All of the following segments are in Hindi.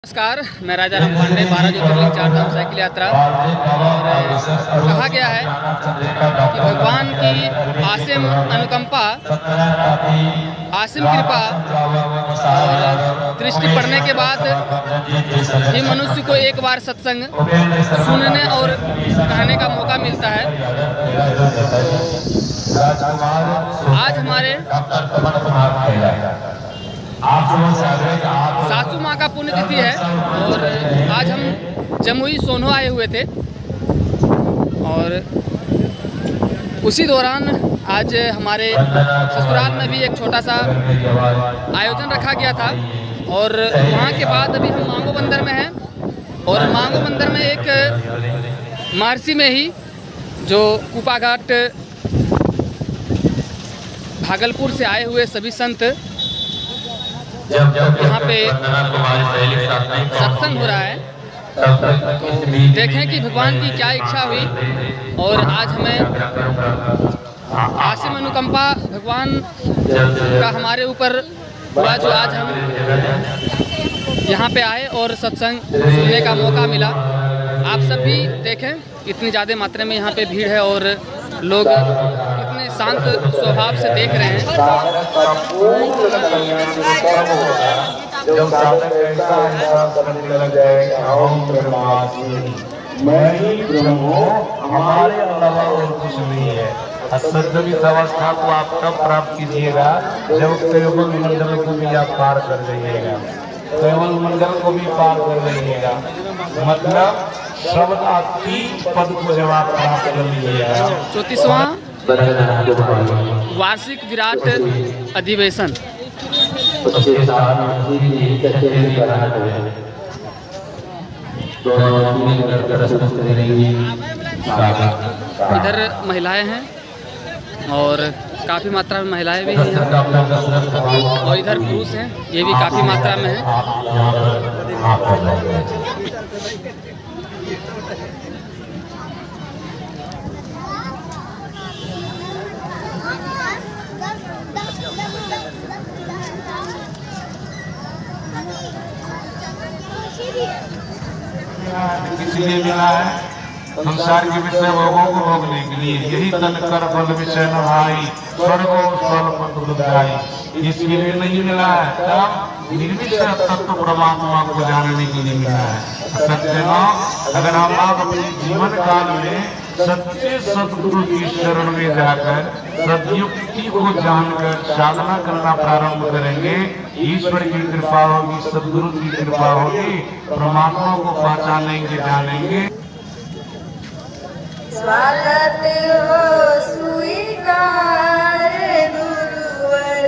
नमस्कार, मैं राजा राम पांडे 12 ज्योतिर्लिंग 4 धाम साइकिल यात्रा। और कहा गया है कि भगवान की आसिम अनुकंपा, आसिम कृपा और दृष्टि पड़ने के बाद ही मनुष्य को एक बार सत्संग सुनने और कहने का मौका मिलता है। आज हमारे सासू माँ का पुण्यतिथि है और आज हम जमुई सोनो आए हुए थे और उसी दौरान आज हमारे ससुराल में भी एक छोटा सा आयोजन रखा गया था। और वहाँ के बाद अभी हम मांगो बंदर में हैं और मांगो बंदर में एक महर्षि में ही जो कुपाघाट भागलपुर से आए हुए सभी संत यहाँ पे सत्संग हो रहा है। तो देखें कि भगवान की क्या इच्छा हुई और आज हमें आसिम अनुकंपा भगवान का हमारे ऊपर हुआ जो आज हम यहाँ पे आए और सत्संग सुनने का मौका मिला। आप सब भी देखें, इतनी ज़्यादा मात्रा में यहाँ पे भीड़ है और लोग कितने शांत स्वभाव से देख रहे हैं। हमारे अलावा और कुछ नहीं है। असंतुलित अवस्था को आप तब प्राप्त कीजिएगा जब केवल मंडल को भी आप पार कर जाइएगा, केवल मंडल को भी पार कर जाइएगा, मतलब शब्दातीत पद को जब आप प्राप्त कर लीजिएगा। 34वां वार्षिक विराट अधिवेशन। इधर महिलाएं हैं और काफ़ी मात्रा में महिलाएं भी हैं यहाँ और इधर पुरुष हैं, ये भी काफ़ी मात्रा में हैं। इसलिए मिला है संसार के विषय भोगों को भोगने के लिए, यही तन कर फल विषय न भाई स्वर्गो स्वर्ग पद दुखाई। इसके लिए नहीं मिला है, तब निर्विषय तत्व परमात्मा को जानने के लिए मिला है। सत्य अगर हम आप अपने जीवन काल में सच्चे सतगुरु की शरण में जाकर सदयुक्ति को जानकर साधना करना प्रारंभ करेंगे, ईश्वर की कृपा होगी, सदगुरु की कृपा होगी, परमात्मा को पहचानेंगे, जानेंगे। स्वागत हो स्वीकार गुरुवर,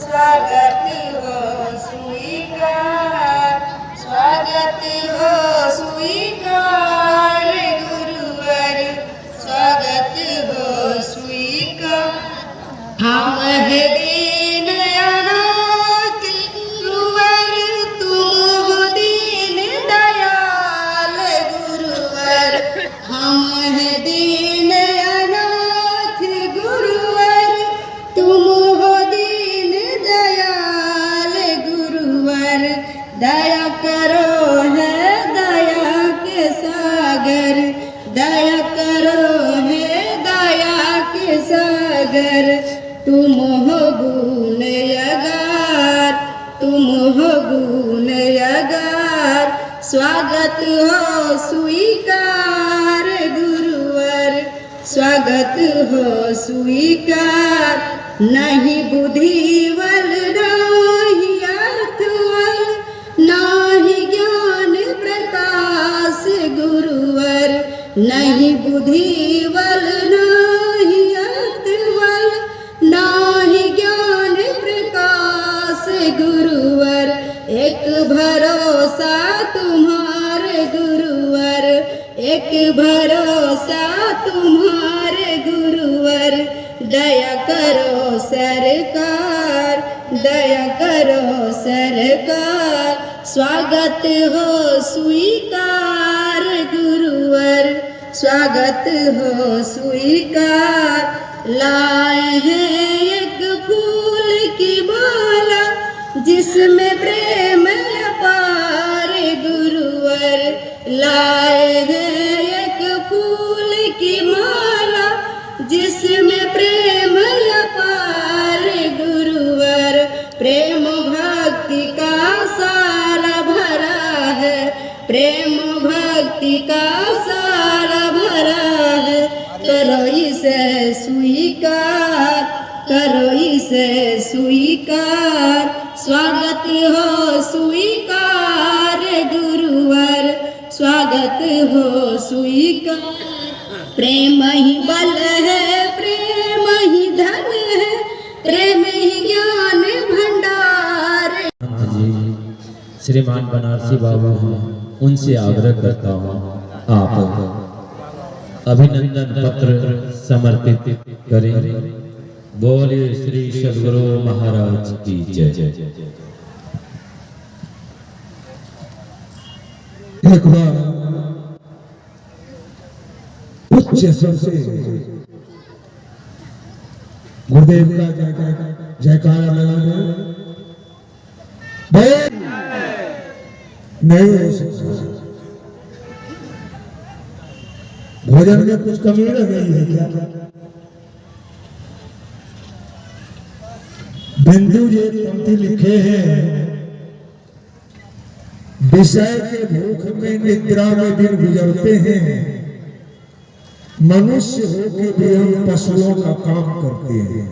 स्वागत हो स्वीकार, स्वागत हो स्वीकार गुरुवर, स्वागत हो स्वीकार। हम है दीन अनाथ गुरुवर, तुम हो दीन दयाल गुरुवर। हम है दीन अनाथ गुरुवर, तुम हो दीन दयाल गुरुवर। दया करो है दया के सागर, दया करो है दया के सागर। तुम हो गुण यगार, तुम हो गुण यगार। स्वागत हो स्वीकार गुरुवर, स्वागत हो स्वीकार। नहीं बुद्धिवल नाही अर्थवल, नाही ज्ञान प्रकाश गुरुवर। नहीं बुद्धिवल नाही अर्थवल, नाही ज्ञान प्रकाश गुरुवर। एक भरोसा तुम्हारे गुरुवर, एक भरोसा तुम्हारे गुरुवर। दया करो सरकार, दया करो सरकार। स्वागत हो स्वीकार गुरुवर, स्वागत हो स्वीकार। लाए हैं एक फूल की माला, जिसमें प्रेम अपार प्रेम भक्ति का सारा भरा है, करो इसे स्वीकार, करो इसे स्वीकार, स्वागत हो स्वीकार गुरुवर, स्वागत हो स्वीकार। प्रेम ही बल है, प्रेम ही धन है, प्रेम ही ज्ञान भंडार। जी श्रीमान बनारसी बाबू हैं, उनसे आग्रह करता हूँ आप अभिनंदन पत्र समर्पित करें। बोलिए श्री सद्गुरु महाराज की जय। एक बार उच्च स्वर से गुरुदेव का जयकारा लगाना नहीं हो सकता। भोजन में कुछ कमी रह गई है क्या? बिंदु जी पंक्ति लिखे हैं, विषय के भूख में निद्रा में दिन गुजरते हैं, मनुष्य होके भी हम पशुओं का काम करते हैं।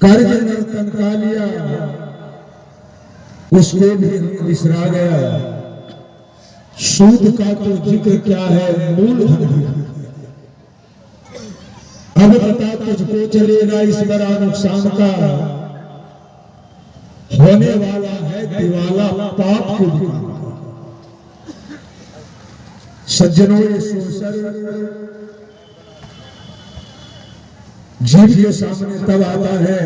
कर्ज नर्तन का लिया, उसको भी हम बिसरा गया। सूद का तो जिक्र क्या है, मूलधन। अब बता तुझको चलेगा इस बड़ा नुकसान का, होने वाला है दिवाला पाप की दुकान का। सज्जनों ये सोशल जीव के सामने तब आता है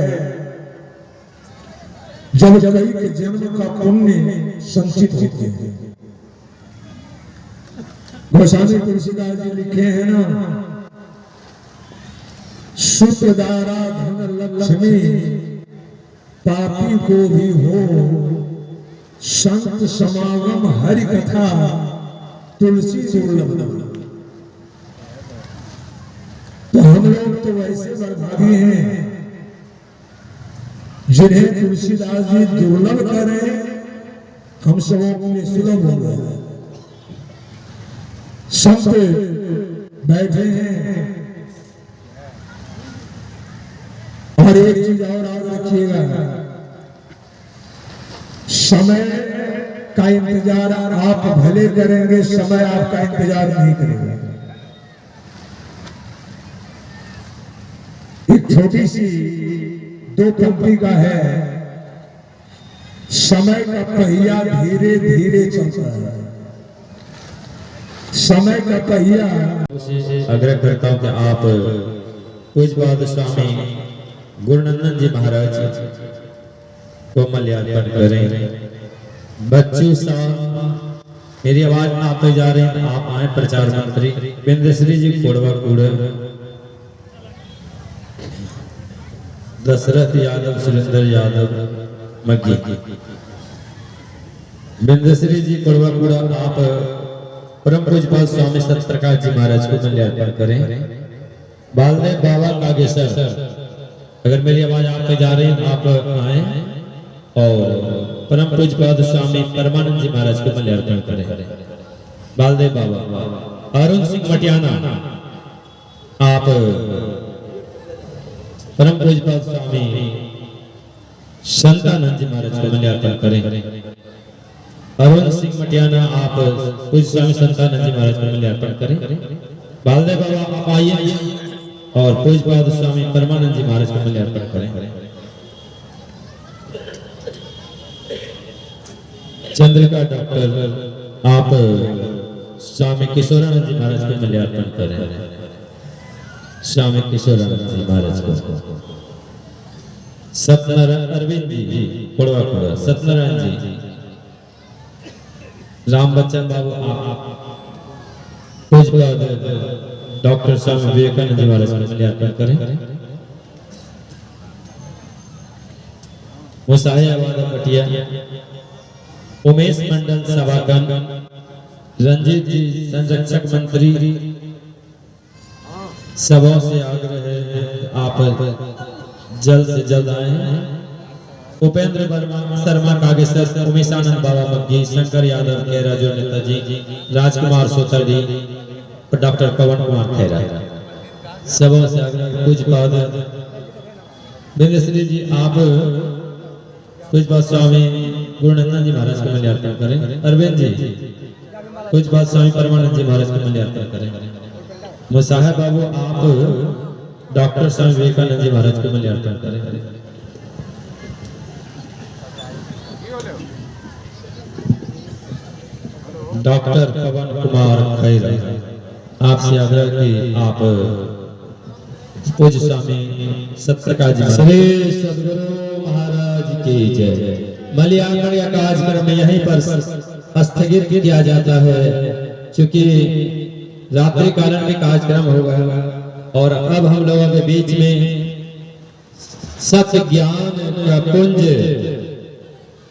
जब कई के जन्म का पुण्य संचित होते हैं। गोस्वामी तुलसीदास जी लिखे हैं ना, सुतदारा धन लक्ष्मी पापी को भी हो, संत समागम हरि कथा तुलसी दुर्लभ। तो हम लोग तो वैसे बर्बादी हैं जिन्हें तुलसीदास जी दुर्लभ करें, हम सबों के लिए सुलभ हो गए। संत बैठे हैं। और एक चीज और याद रखिएगा, समय का इंतजार आप भले करेंगे, समय आपका इंतजार नहीं करेगा। एक छोटी सी दो पंक्ति का है, समय का पहिया धीरे धीरे चलता है, समय का पहिया। आग्रह करता हूँ कि आप पूज्यपाद स्वामी गुरुनंदन जी महाराज को माल्यार्पण करें। बच्चों साहब मेरी आवाज में आप जा रहे हैं, आप आए। प्रचार मंत्री बिंदेश्वरी जी कोड़वा कूड़े, दशरथ यादव, सुरेंद्र यादव मग्गी, बिंदेश्वरी जी कोड़वा कूड़ा, आप परम पूज्यपाद स्वामी सत्यप्रकाश जी महाराज को माल्यार्पण करें। बालदेव बाबा कागेश्वर, अगर मेरी आवाज आप तक जा रही है आप आए और परम पूज्यपाद स्वामी परमानंद जी महाराज को माल्यार्पण करें। बालदेव बाबा। अरुण सिंह मटियाना, आप परम पूज्यपाद स्वामी संतानंद जी महाराज को माल्यार्पण करें। अरुण सिंह मटियाना, आप पूज्य स्वामी संतानंद जी महाराज को माल्यार्पण करें। बालदेव बाबा आप आइए और पूज्यपाद स्वामी परमानंद जी महाराज को माल्यार्पण करें। चंद्रिका डॉक्टर, आप स्वामी किशोरानंद जी महाराज को माल्यार्पण करें। स्वामी किशोरानंद जी महाराज को। सत्यनारायण अरविंद जी कोड़वा कोड़ा, सत्यनारायण जी, राम बच्चन बाबू, आप पूज्यपाद डॉक्टर स्वामी विवेकानंद जी महाराज को माल्यार्पण करें। मुसाहिया वादा पटिया, उमेश मंडल सभाकन, रंजीत जी संरक्षक मंत्री, सबों से आग्रह है आप जल्द से जल्द आए। उपेंद्र वर्मा शर्मा कागेसर, उमेशानंद बाबा मग्गी, शंकर यादव खेरा जो नेताजी, राजकुमार सोतरदी, डॉक्टर पवन कुमार खेरा। सबों से आग्रह पूज्य पाद बिंदेश्वरी जी आप पूज्य पाद स्वामी गुरुनंदन जी महाराज को माल्यार्पण करें। अरविंद जी पूज्य पाद स्वामी परमानंद जी महाराज को माल्यार्पण करें। मुसाहिब बाबू आप डॉक्टर स्वामी विवेकानंद जी महाराज को माल्यार्पण करें। डॉक्टर पवन कुमार खैरा आपसे आग्रह कि आप पूज्य स्वामी सत्यप्रकाश जी श्री सद्गुरु महाराज की जय। माल्यार्पण का कार्यक्रम यहीं पर स्थगित किया जाता है क्योंकि रात्रि कालीन में कार्यक्रम होगा और अब हम लोगों के बीच में सत्य ज्ञान का कुंज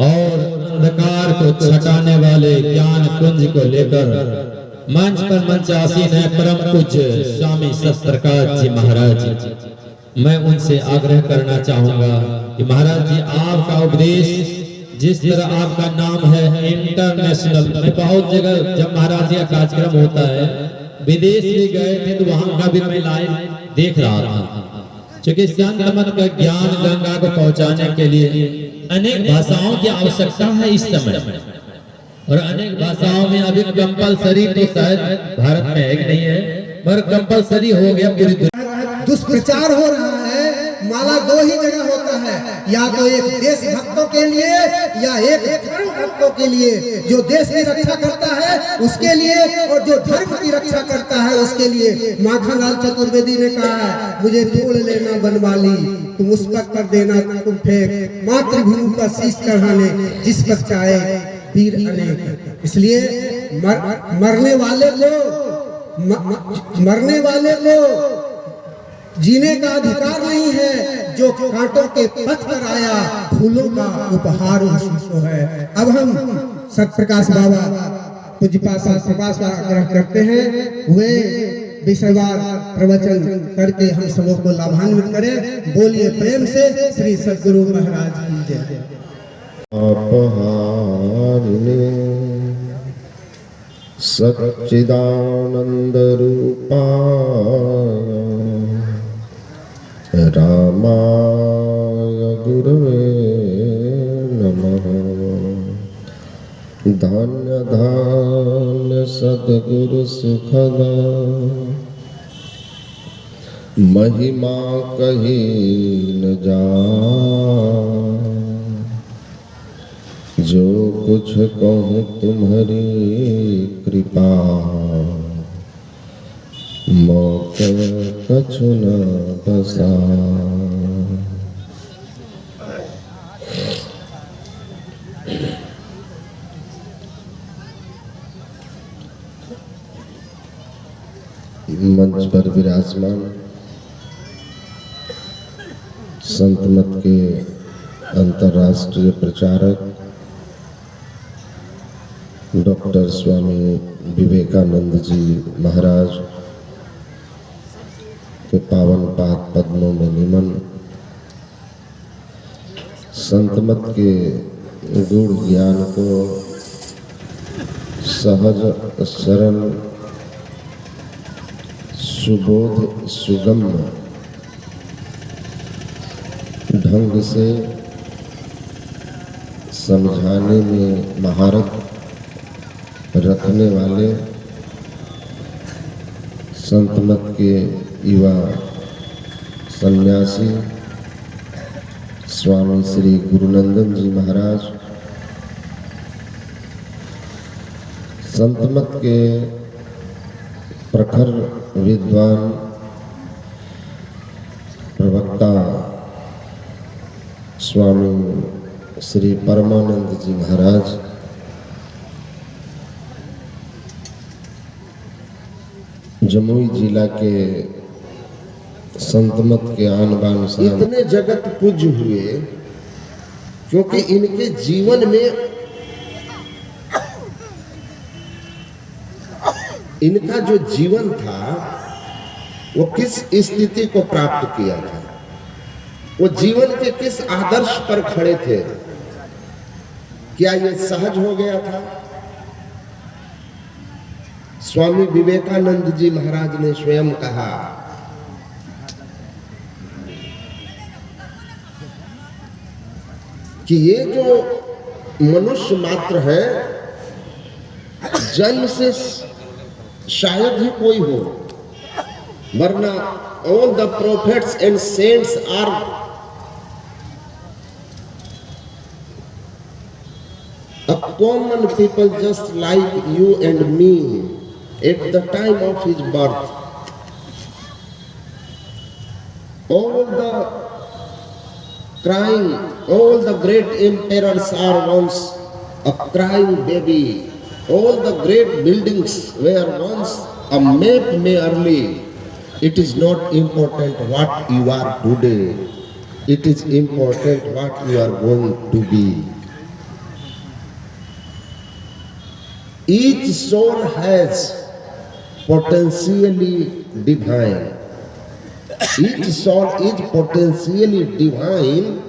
और अंधकार को छटाने वाले ज्ञान कुंज को लेकर मंच पर मंच आसीन है परम पूज्य स्वामी सत्यप्रकाश जी महाराज। मैं उनसे आग्रह करना चाहूंगा कि महाराज जी आपका उपदेश जिस तरह आपका नाम है इंटरनेशनल, बहुत जगह जब महाराज जी का कार्यक्रम होता है विदेश भी गए थे तो वहां का भी मैं लाइव देख रहा था क्योंकि संत मत का ज्ञान गंगा को पहुंचाने के लिए अनेक भाषाओं की आवश्यकता है इस समय और अनेक भाषाओं में अभी कंपलसरी तो शायद भारत में है कि नहीं है पर कंपलसरी हो गया पूरी दुनिया। दुष्प्रचार हो रहा है। माला दो ही जगह होता है, या तो एक देश भक्तों के लिए या एक धर्म भक्तों के लिए। जो देश की रक्षा करता है उसके लिए और जो धर्म की रक्षा करता है उसके लिए। माखनलाल चतुर्वेदी ने कहा है मुझे तोड़ लेना बनवाली, तुम उस पर कर देना तुम फेंक, मातृभूमि पर शीश चढ़ाने जिस पर चाहे वीर अनेक। इसलिए मरने वाले को जीने का अधिकार नहीं है। जो कांटों के पथ पर आया फूलों का उपहार उसको है। अब हम सत्यप्रकाश बाबा पूज्यपाद सत्यप्रकाश का आग्रह करते हैं वे विषयवार प्रवचन करके हम सबों को लाभान्वित करें। बोलिए प्रेम से श्री सद्गुरु महाराज की जय। सच्चिदानंद रूपा रामाय गुरवे नमः। धन्य धन्य सद्गुरु सुखदा महिमा कही न जा। जो कुछ कहूँ तुम्हारी कृपा मौके कछु न बसा। मंच पर विराजमान संत मत के अंतर्राष्ट्रीय प्रचारक डॉक्टर स्वामी विवेकानंद जी महाराज के पावन पाद पद्मों में निमन। संत मत के गुण ज्ञान को सहज सरल सुबोध सुगम्य ढंग से समझाने में महारत रखने वाले संत मत के युवा सन्यासी स्वामी श्री गुरुनंदन जी महाराज, संत मत के प्रखर विद्वान प्रवक्ता स्वामी श्री परमानंद जी महाराज, जमुई जिला के संत मत के आन बान इतने जगत पूज्य हुए क्योंकि इनके जीवन में इनका जो जीवन था वो किस स्थिति को प्राप्त किया था। वो जीवन के किस आदर्श पर खड़े थे? क्या ये सहज हो गया था? स्वामी विवेकानंद जी महाराज ने स्वयं कहा कि ये जो मनुष्य मात्र है, जन्म से शायद ही कोई हो, वरना all the prophets and saints are a common people just like you and me at the time of his birth. All the crying, all the great emperors are once a crying baby. All the great buildings were once a map merely. It is not important what you are today. It is important what you are going to be. Each soul has potentially divine. Each soul is potentially divine.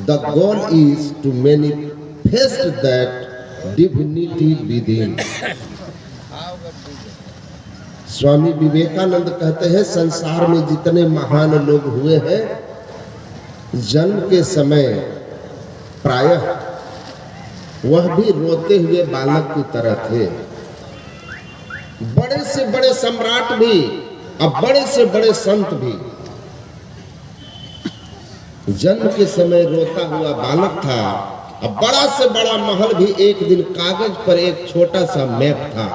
The goal is to manifest that divinity within. Swami Vivekananda कहते हैं, संसार में जितने महान लोग हुए हैं, जन्म के समय प्रायः वह भी रोते हुए बालक की तरह थे। बड़े से बड़े सम्राट भी और बड़े से बड़े संत भी जन्म के समय रोता हुआ बालक था। अब बड़ा से बड़ा महल भी एक दिन कागज पर एक छोटा सा मैप था।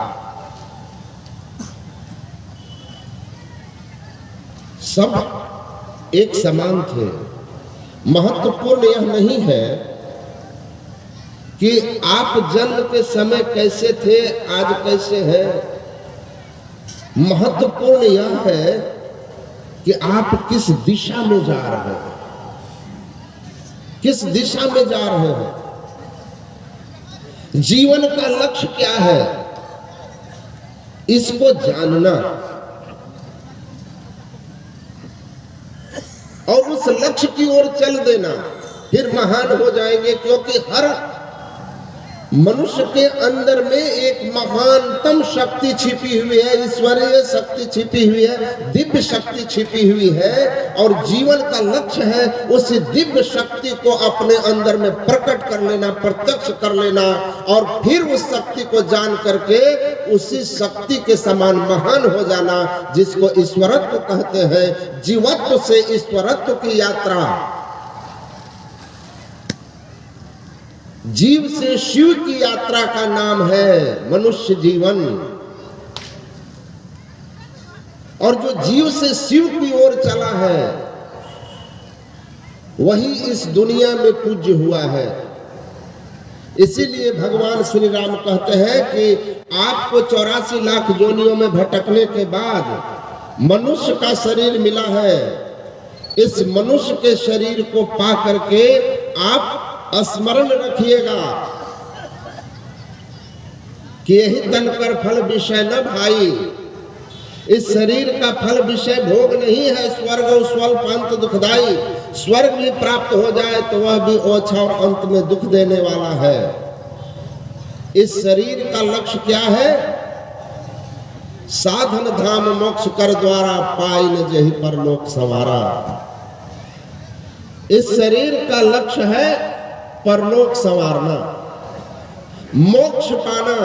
सब एक समान थे। महत्वपूर्ण यह नहीं है कि आप जन्म के समय कैसे थे, आज कैसे हैं। महत्वपूर्ण यह है कि आप किस दिशा में जा रहे हैं, किस दिशा में जा रहे हैं, जीवन का लक्ष्य क्या है, इसको जानना और उस लक्ष्य की ओर चल देना, फिर महान हो जाएंगे। क्योंकि हर मनुष्य के अंदर में एक महानतम शक्ति छिपी हुई है, ईश्वरीय शक्ति छिपी हुई है, दिव्य शक्ति छिपी हुई है। और जीवन का लक्ष्य है उस दिव्य शक्ति को अपने अंदर में प्रकट कर लेना, प्रत्यक्ष कर लेना और फिर उस शक्ति को जान करके उसी शक्ति के समान महान हो जाना, जिसको ईश्वरत्व कहते हैं। जीवत्व से ईश्वरत्व की यात्रा, जीव से शिव की यात्रा का नाम है मनुष्य जीवन। और जो जीव से शिव की ओर चला है वही इस दुनिया में पूज्य हुआ है। इसीलिए भगवान श्री राम कहते हैं कि आपको 84 लाख योनियों में भटकने के बाद मनुष्य का शरीर मिला है। इस मनुष्य के शरीर को पा करके आप स्मरण रखिएगा कि यही तन कर फल विषय न भाई। इस शरीर का फल विषय भोग नहीं है। स्वर्ग स्वल्प अंत दुखदाई। स्वर्ग भी प्राप्त हो जाए तो वह भी ओछा और अंत में दुख देने वाला है। इस शरीर का लक्ष्य क्या है? साधन धाम मोक्ष कर द्वारा पाई न जही परलोक संवारा। इस शरीर का लक्ष्य है परलोक संवारना, मोक्ष पाना।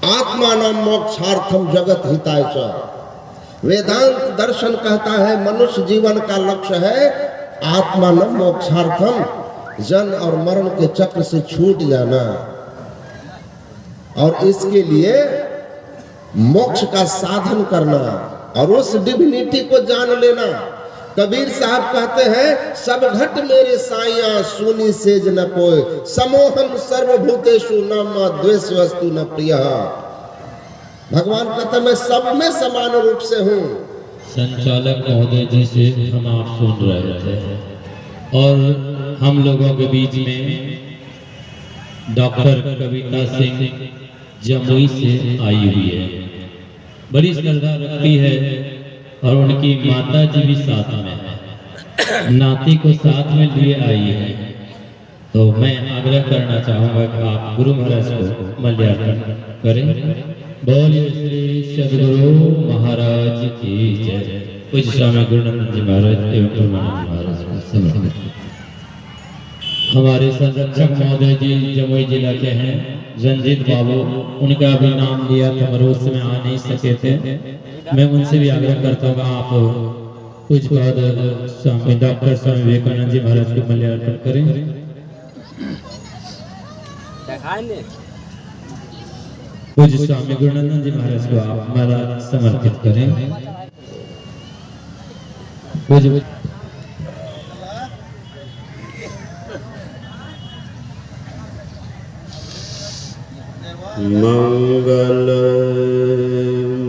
आत्मानं मोक्षार्थम जगत हिताय च। वेदांत दर्शन कहता है मनुष्य जीवन का लक्ष्य है आत्मानं मोक्षार्थम, जन्म और मरण के चक्र से छूट जाना और इसके लिए मोक्ष का साधन करना और उस डिविनिटी को जान लेना। कबीर साहब कहते हैं सब घट मेरे साइया सुनी सेज न कोय, समोहम सर्वभूतेषु न द्वेष वस्तु न प्रिय। भगवान कहते मैं सब में समान रूप से हूँ। संचालक महोदय जी से हम आप सुन रहे थे और हम लोगों के बीच में डॉक्टर कविता सिंह जमुई से आई हुई है। बड़ी श्रद्धा रखती है और उनकी माता जी भी साथ में है। नाती को साथ में लिए आई है, तो मैं आग्रह करना चाहूंगा कि आप गुरु महाराज को माल्यार्पण करें। बोलिए श्री सद्गुरु महाराज की जय। पूज्य स्वामी गुरुनानंद जी महाराज एवं परमानंद महाराज को समर्पित। हमारे संरक्षक महोदय जी जमुई जिला के हैं, रंजीत बाबू, उनका भी नाम लिया था मगर उस समय आ नहीं सके थे। मैं उनसे भी आग्रह करता हूँ आप कुछ बाद स्वामी डॉक्टर स्वामी विवेकानंद जी महाराज को माल्यार्पण करें। पूज्य स्वामी गुरुनानंद जी महाराज को आप माला समर्पित करें। पूज्य मंगल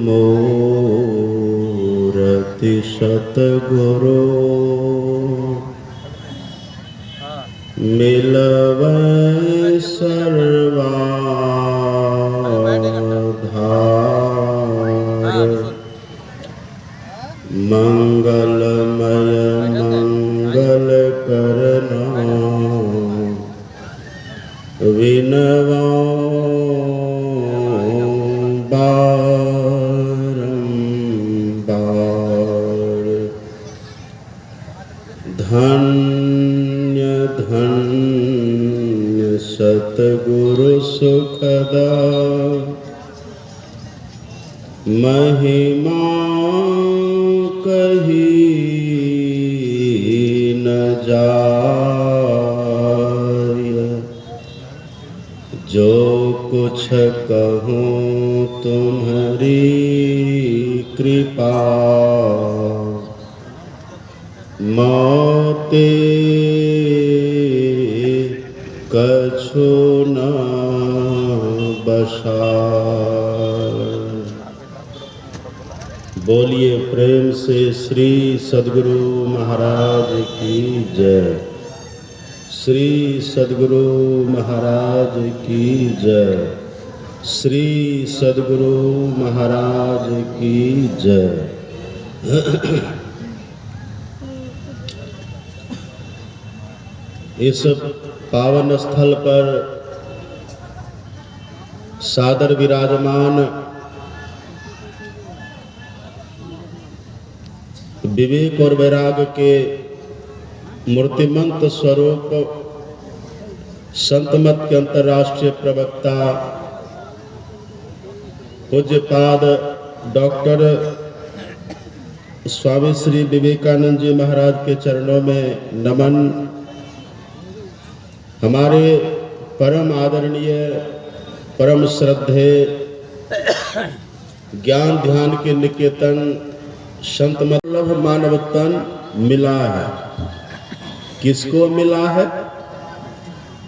मूर्ति सतगुरु मिलवै सर्वाधार मंगलमय मंगल करना विनवा धन्य धन्य सतगुरु सुखदा महिमा कही न जाय। जो कुछ कहूँ तुम्हारी कृपा मोते कछु न बसाय। बोलिए प्रेम से श्री सद्गुरु महाराज की जय। श्री सद्गुरु महाराज की जय। श्री सद्गुरु महाराज की जय। इस पावन स्थल पर सादर विराजमान विवेक और वैराग्य के मूर्तिमंत स्वरूप संत मत के अंतर्राष्ट्रीय प्रवक्ता पूज्यपाद डॉक्टर स्वामी श्री विवेकानंद जी महाराज के चरणों में नमन। हमारे परम आदरणीय परम श्रद्धेय ज्ञान ध्यान के निकेतन संत मतलब मानव तन मिला है। किसको मिला है?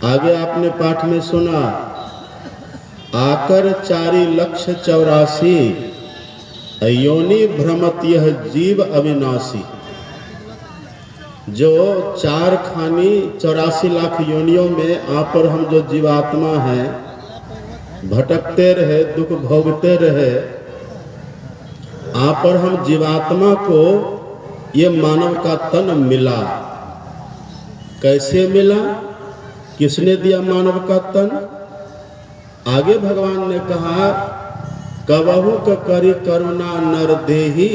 आगे आपने पाठ में सुना, आकर 4,84,000 योनि भ्रमत यह जीव अविनाशी। जो 4 खानी 84 लाख योनियों में आप और हम जो जीवात्मा हैं भटकते रहे, दुख भोगते रहे, आप और हम जीवात्मा को ये मानव का तन मिला। कैसे मिला? किसने दिया मानव का तन? आगे भगवान ने कहा, कबहु क करी करुणा नर देही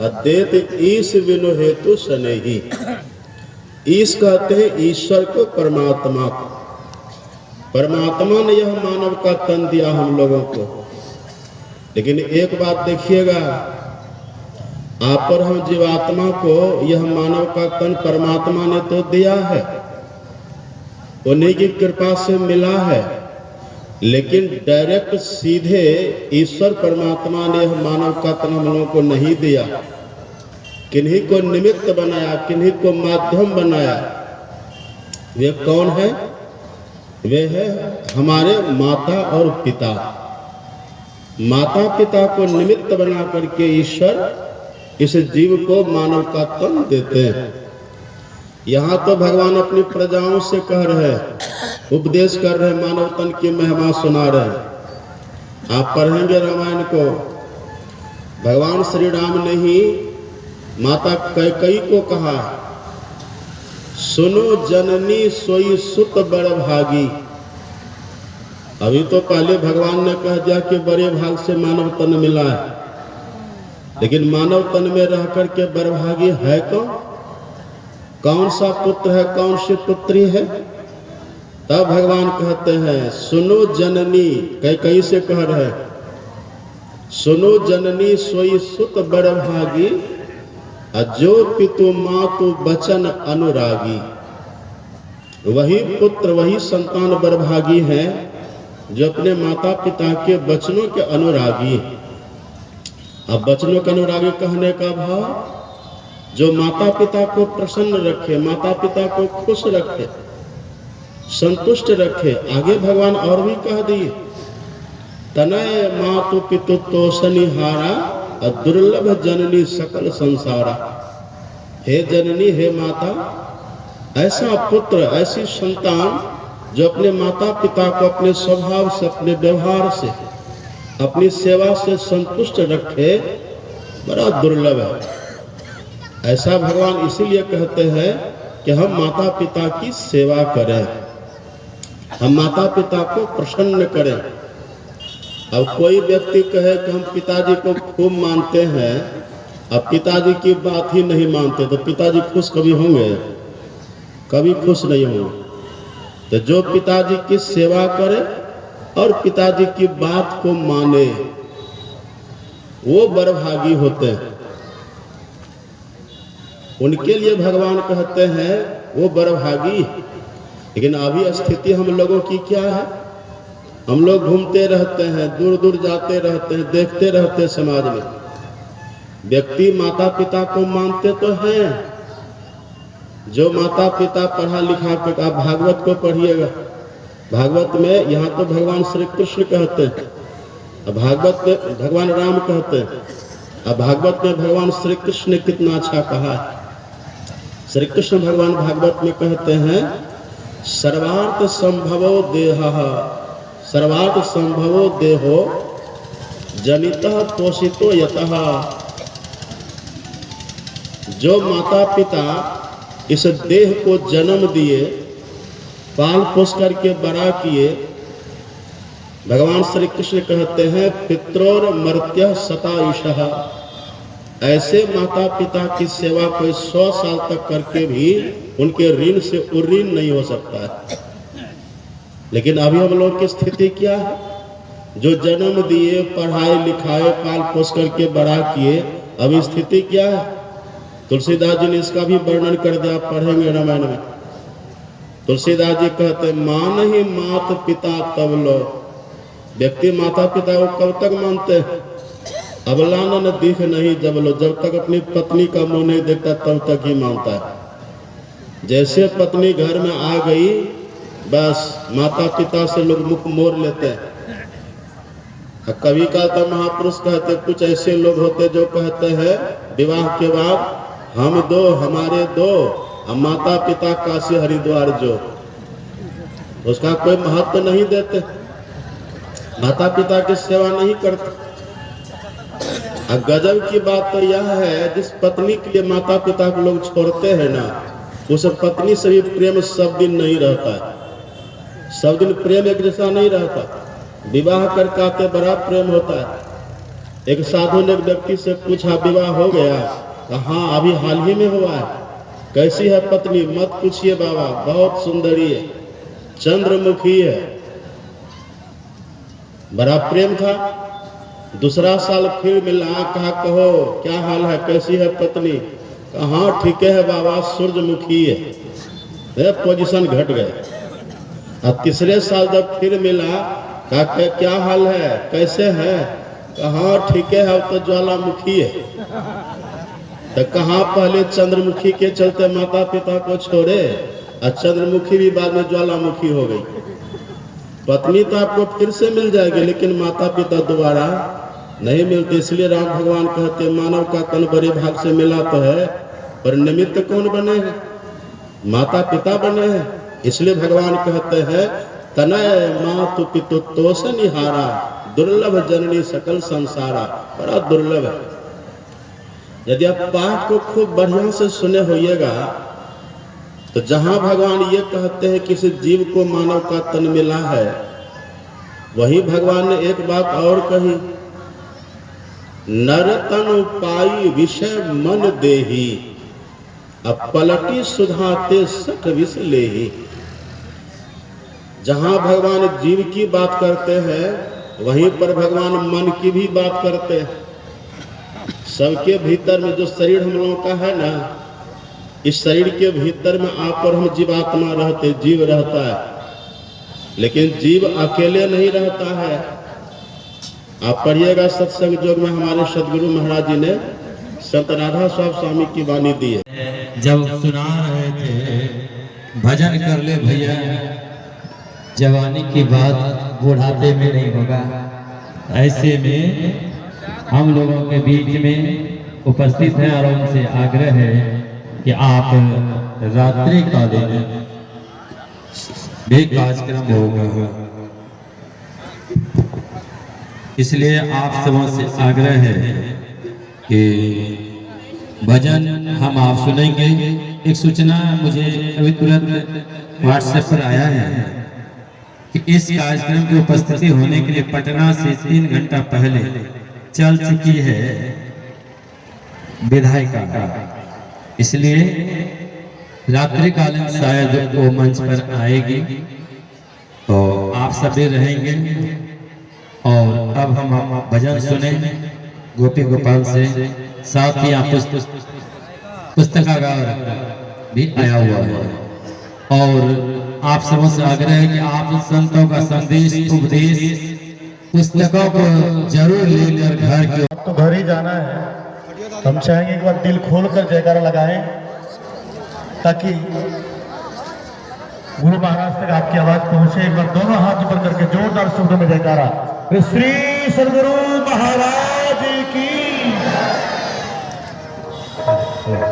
अदेत ईश विनु हेतु सनेही। ईश कहते हैं ईश्वर को, परमात्मा को। परमात्मा ने यह मानव का तन दिया हम लोगों को। लेकिन एक बात देखिएगा, आप और हम जीवात्मा को यह मानव का तन परमात्मा ने तो दिया है, उन्हीं की कृपा से मिला है। लेकिन डायरेक्ट सीधे ईश्वर परमात्मा ने यह मानव का तन हम लोगों को नहीं दिया। किन्हीं को निमित्त बनाया, किन्हीं को माध्यम बनाया। वे कौन है? वे है हमारे माता और पिता। माता पिता को निमित्त बना करके ईश्वर इस जीव को मानव का तन देते हैं। यहाँ तो भगवान अपनी प्रजाओं से कह रहे हैं, उपदेश कर रहे हैं, मानव तन की महिमा सुना रहे हैं। आप पढ़ेंगे रामायण को, भगवान श्री राम ने ही माता कैकेयी को कहा सुनो जननी सोई सुत बड़ भागी। अभी तो पहले भगवान ने कह दिया कि बड़े भाग से मानव तन मिला है, लेकिन मानव तन में रह करके बड़भागी है कौन? कौन सा पुत्र है, कौन सी पुत्री है? तब भगवान कहते हैं सुनो जननी, कहीं से कह रहे, सुनो जननी सोई सुत बड़भागी, जो पितु मातु बचन अनुरागी। वही पुत्र वही संतान बड़भागी है जो अपने माता पिता के वचनों के अनुरागी। अब वचनों के अनुरागी कहने का भाव, जो माता पिता को प्रसन्न रखे, माता पिता को खुश रखे, संतुष्ट रखे। आगे भगवान और भी कह दिए, तनय मातु पितु तोषनिहारा, दुर्लभ जननी सकल संसारा। हे जननी, हे माता, ऐसा पुत्र, ऐसी संतान जो अपने माता पिता को अपने स्वभाव से, अपने व्यवहार से, अपनी सेवा से संतुष्ट रखे, बड़ा दुर्लभ है। ऐसा भगवान इसीलिए कहते हैं कि हम माता पिता की सेवा करें, हम माता पिता को प्रसन्न करें। अब कोई व्यक्ति कहे कि हम पिताजी को खूब मानते हैं, अब पिताजी की बात ही नहीं मानते, तो पिताजी खुश कभी होंगे? कभी खुश नहीं होंगे। तो जो पिताजी की सेवा करे और पिताजी की बात को माने, वो बड़भागी होते हैं। उनके लिए भगवान कहते हैं वो बड़भागी। लेकिन अभी स्थिति हम लोगों की क्या है? हम लोग घूमते रहते हैं, दूर दूर जाते रहते हैं, देखते रहते हैं समाज में। व्यक्ति माता पिता को मानते तो हैं, जो माता पिता पढ़ा लिखा के, आप भागवत को पढ़िएगा, भागवत में यहाँ तो भगवान श्री कृष्ण कहते हैं, अब भागवत में भगवान राम कहते हैं, अब भागवत में भगवान श्री कृष्ण ने कितना अच्छा कहा है। श्री कृष्ण भगवान भागवत में कहते हैं, सर्वार्थ संभवो देहः, सर्वार्थ संभवो देहो जनितः पोषितो यतः। जो माता पिता इस देह को जन्म दिए, पाल पोष करके बड़ा किए, भगवान श्री कृष्ण कहते हैं पित्रोर मर्त्य शतायुषः। ऐसे माता पिता की सेवा कोई 100 साल तक करके भी उनके ऋण से उऋण नहीं हो सकता है। लेकिन अभी हम लोग की स्थिति क्या है? जो जन्म दिए, पढ़ाए लिखाए, पाल पोष करके बड़ा किए, अभी स्थिति क्या है? तुलसीदास जी ने इसका भी वर्णन कर दिया, पढ़ेंगे रामायण में। तुलसीदास जी कहते मान ही मात पिता तब लो। व्यक्ति माता पिता को कब तक मानते हैं? अबलानन दिख नहीं जब लो, जब तक अपनी पत्नी का मुंह नहीं देखता तब तक ही मानता है। जैसे पत्नी घर में आ गई, बस माता पिता से लोग मुख मोड़ लेते हैं। कभी का तो महापुरुष कहते, कुछ ऐसे लोग होते जो कहते हैं विवाह के बाद हम दो हमारे दो, हम माता पिता काशी हरिद्वार जो, उसका कोई महत्व नहीं देते, माता पिता की सेवा नहीं करते। गजब की बात तो यह है, जिस पत्नी के लिए माता पिता को लोग छोड़ते हैं ना, उस पत्नी से भी प्रेम सब दिन नहीं रहता है। सब दिन प्रेम एक जैसा नहीं रहता। विवाह करके आते बड़ा प्रेम होता है। एक साधु ने एक व्यक्ति से पूछा, विवाह हो गया? हाँ, अभी हाल ही में हुआ है। कैसी है पत्नी? मत पूछिए बाबा, बहुत सुंदरी है, चंद्रमुखी है। बड़ा प्रेम था। दूसरा साल फिर मिला, कहा कहो क्या हाल है, कैसी है पत्नी? कहा ठीक है बाबा, सूरजमुखी है। पोजीशन घट गए। अब तीसरे साल जब फिर मिला, कहा क्या हाल है, कैसे है? कहा ठीक है, अब तो ज्वालामुखी है। तो कहा पहले चंद्रमुखी के चलते माता पिता को छोड़े, और चंद्रमुखी भी बाद में ज्वालामुखी हो गई। पत्नी तो आपको फिर से मिल जाएगी, लेकिन माता पिता दोबारा नहीं मिलते। इसलिए राम भगवान कहते मानव का तन बड़े भाग से मिला तो है, पर निमित्त कौन बने हैं? माता पिता बने हैं। इसलिए भगवान कहते हैं तनय मातु पितु तोषनिहारा, दुर्लभ जननी सकल संसारा। बड़ा दुर्लभ है। यदि आप पाठ को खूब बढ़िया से सुने होइएगा तो जहां भगवान ये कहते हैं किसी जीव को मानव का तन मिला है, वही भगवान ने एक बात और कही, नर तन पाई विषय मन देही, अब पलटी सुधाते सख विष लेही। जहां भगवान जीव की बात करते हैं, वहीं पर भगवान मन की भी बात करते हैं। सबके भीतर में जो शरीर हम लोगों का है ना, इस शरीर के भीतर में आप और हम जीवात्मा रहते, जीव रहता है, लेकिन जीव अकेले नहीं रहता है। आप पढ़िएगा सत्संग योग में हमारे सदगुरु महाराज जी ने संत राधा स्वामी की वाणी दी है। जब सुना रहे थे भजन कर ले भैया, जवानी की बात बुढ़ापे में नहीं होगा। ऐसे में हम लोगों के बीच में उपस्थित हैं और उनसे आग्रह है कि आप रात्रि कालीन भी कार्यक्रम होगा, इसलिए आप सबों से आग्रह है कि भजन हम आप सुनेंगे। एक सूचना मुझे अभी तुरंत व्हाट्सएप पर आया है कि इस कार्यक्रम की उपस्थिति होने के लिए पटना से 3 घंटा पहले चल चुकी है विधायिका, इसलिए रात्रिकालीन शायद वो मंच पर आएगी, तो आप सभी रहेंगे। और अब हम भजन सुने गोपी गोपाल से, साथ ही आप पुस्तकागार भी आया हुआ है। और आप सबों से आग्रह है कि आप संतों का संदेश उपदेश पुस्तकों को जरूर लेकर घर की, तो घर ही जाना है। हम चाहेंगे एक बार दिल खोल कर जयकारा लगाएं, ताकि गुरु महाराज तक आपकी आवाज पहुंचे। एक बार दोनों हाथ ऊपर करके जोरदार शब्दों में जयकारा। श्री सदगुरु महाराज की। श्री